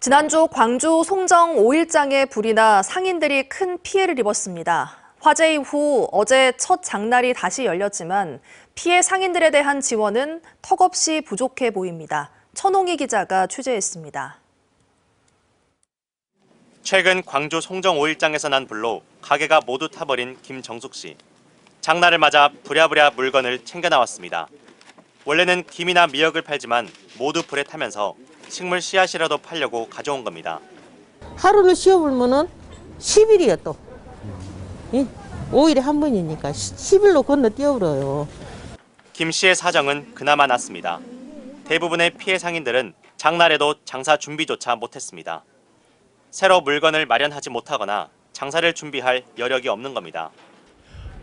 지난주 광주 송정 5일장에 불이 나 상인들이 큰 피해를 입었습니다. 화재 이후 어제 첫 장날이 다시 열렸지만 피해 상인들에 대한 지원은 턱없이 부족해 보입니다. 천홍희 기자가 취재했습니다. 최근 광주 송정 5일장에서 난 불로 가게가 모두 타버린 김정숙 씨. 장날을 맞아 부랴부랴 물건을 챙겨 나왔습니다. 원래는 김이나 미역을 팔지만 모두 불에 타면서 식물 씨앗이라도 팔려고 가져온 겁니다. 하루를 쉬어보면은 10일이야 또. 5일에 한 번이니까 10일로 건너뛰어버려요. 김 씨의 사정은 그나마 낫습니다. 대부분의 피해 상인들은 장날에도 장사 준비조차 못했습니다. 새로 물건을 마련하지 못하거나 장사를 준비할 여력이 없는 겁니다.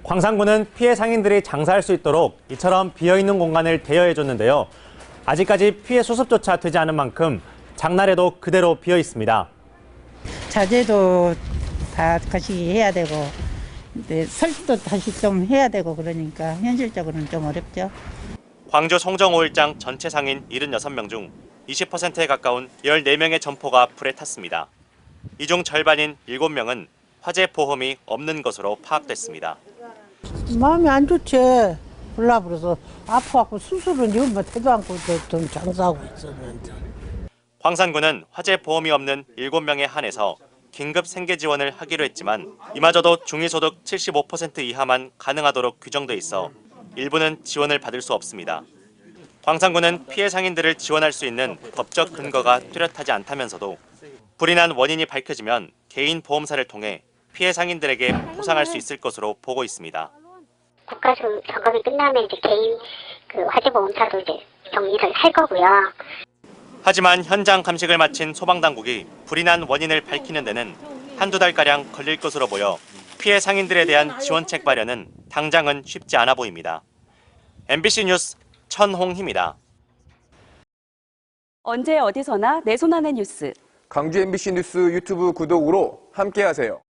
광산군은 피해 상인들이 장사할 수 있도록 이처럼 비어있는 공간을 대여해줬는데요. 아직까지 피해 수습조차 되지 않은 만큼 장날에도 그대로 비어 있습니다. 자재도 다 다시 해야 되고 설치도 다시 좀 해야 되고 그러니까 현실적으로는 좀 어렵죠. 광주 송정 5일장 전체 상인 76명 중 20%에 가까운 14명의 점포가 불에 탔습니다. 이 중 절반인 7명은 화재 보험이 없는 것으로 파악됐습니다. 마음이 안 좋지. 불나버려서 아파갖고 수술은 이것만 해도 않고 좀 장사하고 있었는데. 광산군은 화재 보험이 없는 7명에 한해서 긴급 생계 지원을 하기로 했지만 이마저도 중위소득 75% 이하만 가능하도록 규정돼 있어 일부는 지원을 받을 수 없습니다. 광산군은 피해 상인들을 지원할 수 있는 법적 근거가 뚜렷하지 않다면서도 불이 난 원인이 밝혀지면 개인 보험사를 통해 피해 상인들에게 보상할 수 있을 것으로 보고 있습니다. 국가 점검이 끝나면 이제 개인 화재보험사도 이제 정리를 할 거고요. 하지만 현장 감식을 마친 소방당국이 불이 난 원인을 밝히는 데는 한두 달가량 걸릴 것으로 보여 피해 상인들에 대한 지원책 마련은 당장은 쉽지 않아 보입니다. MBC 뉴스 천홍희입니다. 언제 어디서나 내 손 안의 뉴스. 광주 MBC 뉴스 유튜브 구독으로 함께하세요.